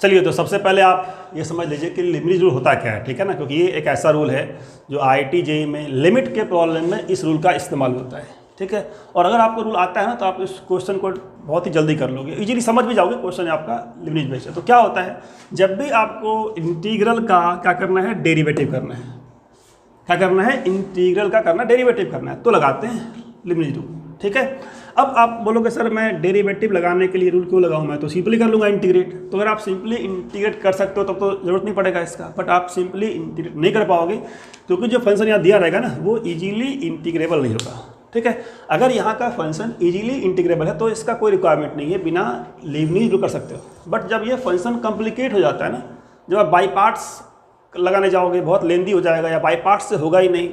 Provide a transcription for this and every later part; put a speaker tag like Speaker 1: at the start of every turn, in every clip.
Speaker 1: चलिए, तो सबसे पहले आप ये समझ लीजिए कि लिबनिज रूल होता क्या है, ठीक है ना, क्योंकि ये एक ऐसा रूल है जो IIT JEE में लिमिट के प्रॉब्लम में इस रूल का इस्तेमाल होता है, ठीक है। और अगर आपको रूल आता है ना तो आप इस क्वेश्चन को बहुत ही जल्दी कर लोगे, इजीली समझ भी जाओगे, क्वेश्चन आपका लिबनिज बेस्ड है। तो क्या होता है, जब भी आपको इंटीग्रल का क्या करना है, डेरिवेटिव करना है, क्या करना है, इंटीग्रल का करना, डेरिवेटिव करना है, तो लगाते हैं लिबनिज रूल, ठीक है। अब आप बोलोगे सर मैं डेरिवेटिव लगाने के लिए रूल क्यों लगाऊं, मैं तो सिंपली कर लूँगा इंटीग्रेट। तो अगर आप सिंपली इंटीग्रेट कर सकते हो तब तो ज़रूरत नहीं पड़ेगा इसका, बट आप सिंपली इंटीग्रेट नहीं कर पाओगे क्योंकि जो फंक्शन यहाँ दिया रहेगा ना वो इजीली इंटीग्रेबल नहीं होगा, ठीक है। अगर यहाँ का फंक्शन इजीली इंटीग्रेबल है तो इसका कोई रिक्वायरमेंट नहीं है, बिना लिबनिज रूल कर सकते हो। बट जब ये फंक्शन कॉम्प्लिकेट हो जाता है ना, जब आप बाई पार्ट्स लगाने जाओगे बहुत लेंदी हो जाएगा या बाई पार्ट्स से होगा ही नहीं,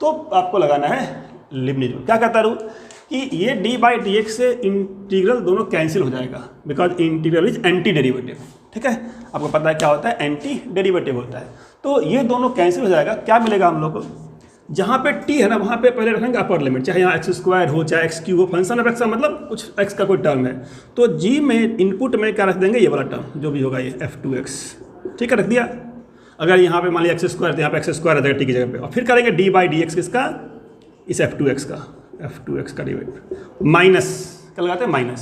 Speaker 1: तो आपको लगाना है लिबनिज रूल। क्या कहता है रूल कि ये d/dx से इंटीग्रल दोनों कैंसिल हो जाएगा, because integral is anti derivative, ठीक है। आपको पता है क्या होता है, एंटी डेरिवेटिव होता है। तो ये दोनों कैंसिल हो जाएगा, क्या मिलेगा हम लोग को, जहाँ पे t है ना वहाँ पे पहले रखेंगे अपर लिमिट, चाहे यहाँ x² हो चाहे x³ हो, फंक्शन ऑफ x का मतलब कुछ x का कोई टर्म है, तो g में इनपुट में क्या रख देंगे, ये वाला टर्म जो भी होगा ये f2x, ठीक है, रख दिया। अगर यहाँ पे मान लिया x² तो यहाँ पे x² रह जाएगा t की जगह पे, और फिर करेंगे d/dx किसका, इस f2x का डिवाइड माइनस, क्या लगाते हैं, माइनस।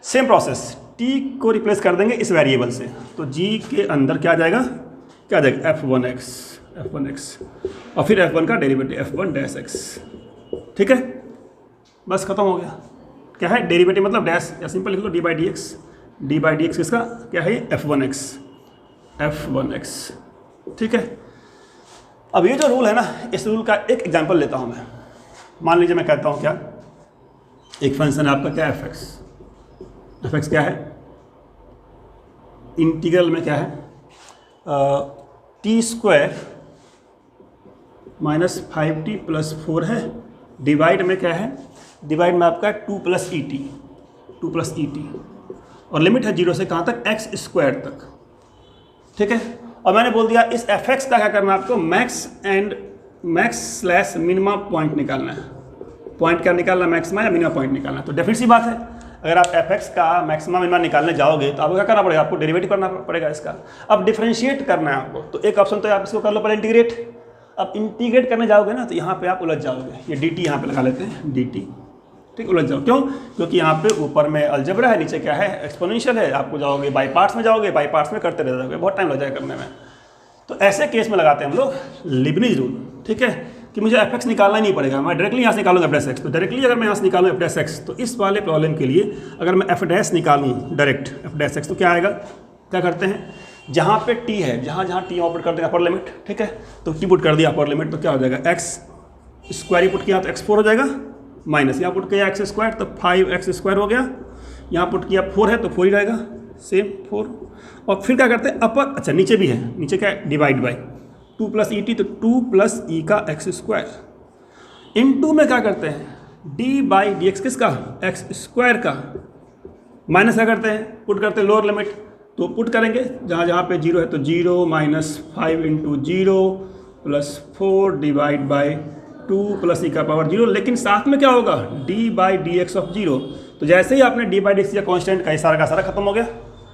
Speaker 1: सेम प्रोसेस, t को रिप्लेस कर देंगे इस वेरिएबल से, तो g के अंदर क्या आ जाएगा, क्या आ जाएगा, f1x, और फिर f1 का डेरिवेटिव f1-x, ठीक है, बस खत्म हो गया। क्या है, डेरिवेटिव मतलब डैश, या सिंपल लिख लो d/dx किसका, क्या है, f1x, ठीक है। अब ये जो रूल है ना, इस रूल का एक एग्जांपल लेता हूँ मैं। मान लीजिए मैं कहता हूँ क्या, एक फंक्शन है आपका क्या, fx क्या है, इंटीग्रल में क्या है, t² - 5t + 4 है, डिवाइड में क्या है, डिवाइड में आपका 2 + et, और लिमिट है 0 से कहाँ तक, x² तक, ठीक है। और मैंने बोल दिया इस fx का क्या करना है आपको, मैक्स/मिनिमा पॉइंट निकालना है। पॉइंट क्या निकालना है, मैक्सिमा या मिनिमा पॉइंट निकालना है। तो डेफिनेट सी बात है, अगर आप fx का मैक्सिमा मिनिमा निकालने जाओगे तो आपको क्या करना पड़ेगा, आपको डेरिवेटिव करना पड़ेगा इसका। अब डिफरेंशिएट करना है आपको, तो एक ऑप्शन तो आप इसको कर लो पहले इंटीग्रेट। अब इंटीग्रेट करने जाओगे ना तो यहाँ पे आप उलझ जाओगे, ये dt यहाँ पे लगा लेते हैं, dt, ठीक, उलझ जाओ। क्यों, क्योंकि यहाँ पे ऊपर में अलजेब्रा है, नीचे क्या है, एक्सपोनेंशियल है। आपको जाओगे बाई पार्ट्स में, जाओगे बाई पार्ट्स में करते रह जाओगे, बहुत टाइम लग जाएगा करने में। तो ऐसे केस में लगाते हैं हम लोग लिबनिज रूल, ठीक है, कि मुझे fx निकालना ही नहीं पड़ेगा, मैं डायरेक्टली यहाँ से निकालूंगा f'(x). तो डायरेक्टली अगर मैं यहाँ से निकालूँ f'(x), तो इस वाले प्रॉब्लम के लिए अगर मैं f' निकालूँ डायरेक्ट f'(x), तो क्या आएगा, क्या करते हैं, जहाँ पे t है, जहाँ t ऑपरेट कर देगा अपर लिमिट, ठीक है, तो t पुट कर दिया अपर लिमिट, तो क्या हो जाएगा, x² ही पुट किया तो x4 हो जाएगा, माइनस यहाँ पुट किया x² तो 5x² हो गया, यहाँ पुट किया 4 है तो 4 ही रहेगा, सेम 4। और फिर क्या करते हैं अपर, अच्छा नीचे भी है, नीचे क्या है, डिवाइड बाई 2 + et, तो 2 + e का x²। इनटू में क्या करते हैं, d/dx किसका, x² का, माइनस क्या करते हैं, पुट करते हैं लोअर लिमिट, तो पुट करेंगे जहाँ पे 0 है तो 0 - 5 × 0 + 4 डिवाइड बाई 2 + e का पावर 0, लेकिन साथ में क्या होगा, d/dx ऑफ 0। तो जैसे ही आपने d/dx या कॉन्स्टेंट का सारा खत्म हो गया,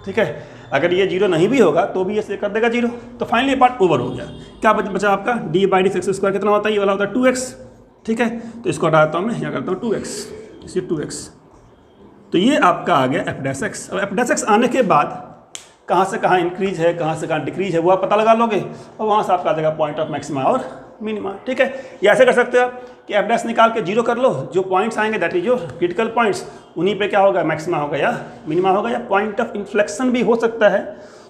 Speaker 1: ठीक है। अगर ये 0 नहीं भी होगा तो भी ये कर देगा 0, तो फाइनली ये पार्ट ओवर हो गया। क्या बचा आपका, d/dx x² कितना होता है, ये वाला होता है 2x, ठीक है। तो इसको हटाता हूँ मैं, यहाँ करता हूँ 2x, इसे 2x, तो ये आपका आ गया f'(x). अब f'(x) आने के बाद कहाँ से कहाँ इंक्रीज है, कहाँ से कहाँ डिक्रीज है, वो आप पता लगा लोगे, और वहाँ से आपका आ जाएगा पॉइंट ऑफ मैक्सिमा और मिनिमा, ठीक है। ये ऐसे कर सकते हो आप कि f' निकाल के 0 कर लो, जो पॉइंट्स आएंगे दैट इज जो क्रिटिकल पॉइंट्स, उन्हीं पे क्या होगा, मैक्सिमा होगा या मिनिमा होगा, या पॉइंट ऑफ इन्फ्लेक्शन भी हो सकता है।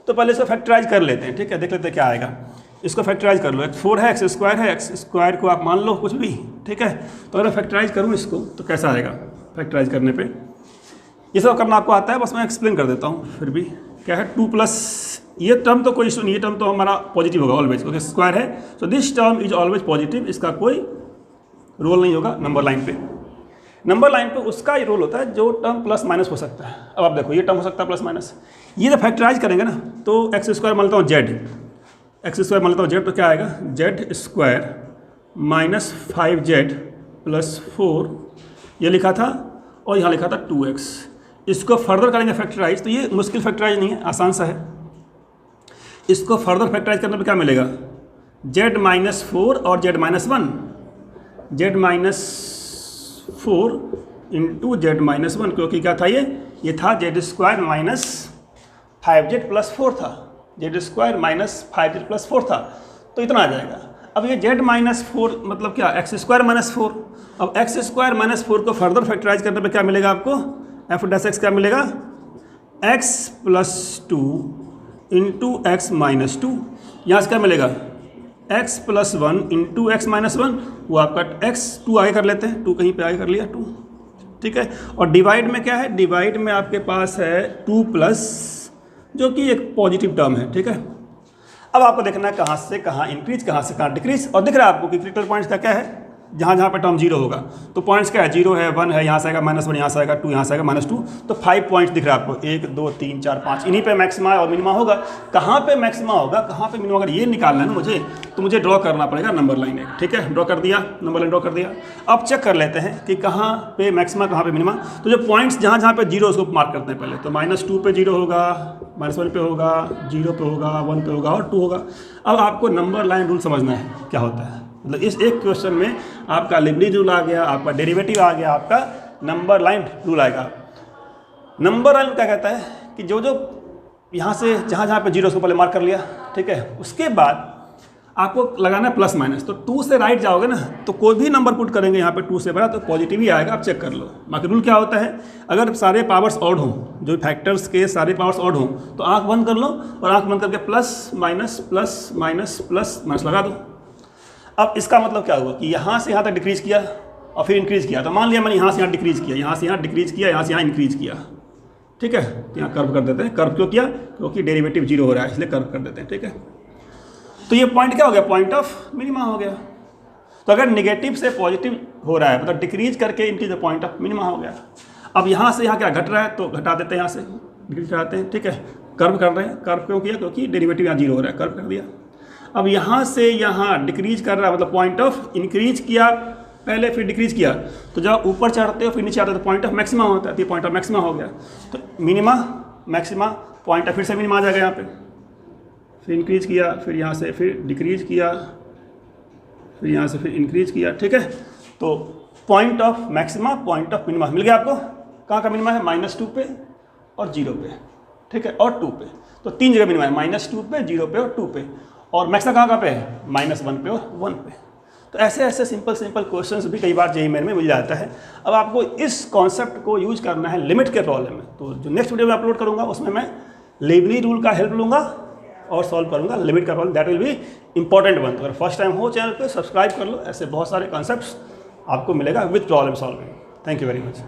Speaker 1: तो पहले इसको फैक्टराइज कर लेते हैं, ठीक है, देख लेते हैं क्या आएगा। इसको फैक्टराइज कर लो, x4 है, x² है, x² को आप मान लो कुछ भी, ठीक है। तो अगर फैक्टराइज करूँ इसको तो कैसा आएगा, फैक्टराइज करने पे ये सब करना आपको आता है, बस मैं एक्सप्लेन कर देता हूँ। फिर भी क्या है, 2+, ये टर्म तो कोई इशू नहीं, ये टर्म तो हमारा पॉजिटिव होगा ऑलवेज, क्योंकि स्क्वायर है, so this term is always positive, इसका कोई रोल नहीं होगा नंबर लाइन पे। नंबर लाइन पे उसका ही रोल होता है जो टर्म प्लस माइनस हो सकता है। अब आप देखो ये टर्म हो सकता है प्लस माइनस, ये जब फैक्टराइज करेंगे ना तो x² मान लेता हूँ z, x² मान लेता हूँ z, तो क्या आएगा, z² - 5z + 4 ये लिखा था, और यहाँ लिखा था 2x। इसको फर्दर करेंगे फैक्टराइज, तो ये मुश्किल फैक्टराइज नहीं है, आसान सा है। इसको फर्दर फैक्टराइज करने पे क्या मिलेगा, z-4 और z-1, z-4 इंटू z-1, क्योंकि क्या था ये था z² माइनस 5z प्लस 4 था, z² माइनस 5z प्लस 4 था, तो इतना आ जाएगा। अब ये z-4 मतलब क्या, x² माइनस 4। अब x² माइनस 4 को फर्दर फैक्टराइज करने पे क्या मिलेगा आपको, f' क्या मिलेगा, x plus 2 into x minus 2। यहाँ से क्या मिलेगा, x plus 1 into x minus 1, वो आपका x 2 आगे कर लेते हैं, 2 कहीं पे आगे कर लिया 2, ठीक है। और डिवाइड में क्या है, डिवाइड में आपके पास है 2 प्लस, जो कि एक पॉजिटिव टर्म है, ठीक है। अब आपको देखना है कहाँ से कहाँ इंक्रीज, कहाँ से कहाँ डिक्रीज, और दिख रहा है आपको कि क्रिटिकल पॉइंट्स का क्या है, जहाँ जहाँ पे टर्म 0 होगा तो पॉइंट्स क्या है, 0 है, 1 है, यहाँ से आएगा -1, यहाँ से आएगा 2, यहाँ से आएगा -2, तो 5 पॉइंट्स दिख रहा है आपको, 1 2 3 4 5, इन्हीं पे मैक्सिमा और मिनिमा होगा। कहाँ पे मैक्सिमा होगा, कहाँ पे मिनिमा, अगर ये निकालना है ना मुझे, तो मुझे ड्रॉ करना पड़ेगा नंबर लाइन एक, ठीक है। ड्रॉ कर दिया, नंबर लाइन ड्रॉ कर दिया। अब चेक कर लेते हैं कि कहाँ पे मैक्सिमा, कहाँ पे मिनिमा। तो जो पॉइंट्स जहाँ जहाँ पे 0 उसको मार्क करते हैं पहले, तो -2 पे 0 होगा, -1 पे होगा, 0 पे होगा, 1 पे होगा और 2 होगा। अब आपको नंबर लाइन रूल समझना है क्या होता है, मतलब इस एक क्वेश्चन में आपका लिबनिज़ रूल आ गया, आपका डेरिवेटिव आ गया, आपका नंबर लाइन रूल आएगा। नंबर लाइन क्या कहता है कि जो जो यहाँ से जहाँ जहाँ पे 0 उसको पहले मार्क कर लिया, ठीक है, उसके बाद आपको लगाना है प्लस माइनस। तो 2 से राइट जाओगे ना, तो कोई भी नंबर पुट करेंगे यहाँ पे 2 से बड़ा तो पॉजिटिव ही आएगा, आप चेक कर लो। बाकी रूल क्या होता है, अगर सारे पावर्स ऑड हों, जो फैक्टर्स के सारे पावर्स ऑड हों, तो आँख बंद कर लो और आँख बंद करके plus minus plus minus plus minus लगा दो। अब इसका मतलब क्या हुआ कि यहाँ से यहाँ तक डिक्रीज किया और फिर इंक्रीज किया, तो मान लिया मैंने यहाँ से यहाँ डिक्रीज किया, यहाँ से यहाँ डिक्रीज किया, यहाँ से यहाँ इंक्रीज किया, ठीक है। तो यहाँ कर्व कर देते हैं, कर्व क्यों किया, क्योंकि डेरिवेटिव 0 हो रहा है, इसलिए कर्व कर देते हैं, ठीक है। तो ये पॉइंट क्या हो गया, पॉइंट ऑफ मिनिमा हो गया। तो अगर नेगेटिव से पॉजिटिव हो रहा है, मतलब डिक्रीज करके इंक्रीज, पॉइंट ऑफ मिनिमा हो गया। अब यहाँ से यहाँ क्या घट रहा है, तो घटा देते हैं, यहाँ से डिक्रीज कराते हैं, ठीक है। कर्व कर रहे हैं, कर्व क्यों किया, क्योंकि डेरिवेटिव यहाँ 0 हो रहा है, कर्व कर दिया। अब यहाँ से यहाँ डिक्रीज कर रहा है, मतलब पॉइंट ऑफ इंक्रीज किया पहले, फिर डिक्रीज किया, तो जब ऊपर चढ़ते हो फिर नीचे आते हो तो पॉइंट ऑफ मैक्सिमा होता है, तो पॉइंट ऑफ मैक्सिमा हो गया। तो मिनिमा मैक्सिमा पॉइंट ऑफ, फिर से मिनिमा आ जाएगा यहाँ पे, फिर इंक्रीज किया, फिर यहाँ से फिर डिक्रीज किया, फिर यहाँ से फिर इंक्रीज किया, ठीक है। तो point of maxima, point of minima मिल गया आपको। कहाँ का मिनिमा है, -2 पे और 0 पे, ठीक है, और 2 पे। तो 3 जगह मिनिमा है, -2 पे, 0 पे और 2 पे। और मैक्सिमा कहाँ पे है, -1 पे और 1 पे। तो ऐसे ऐसे सिंपल क्वेश्चंस भी कई बार जेईई मेन में मिल जाता है। अब आपको इस कॉन्सेप्ट को यूज करना है लिमिट के प्रॉब्लम में। तो जो नेक्स्ट वीडियो में अपलोड करूँगा उसमें मैं लिबनिज़ रूल का हेल्प लूँगा और सॉल्व करूँगा लिमिट का problem, that will be important one. तो अगर फर्स्ट टाइम हो चैनल पे सब्सक्राइब कर लो, ऐसे बहुत सारे कॉन्सेप्ट्स आपको मिलेगा with problem solving. Thank you very much.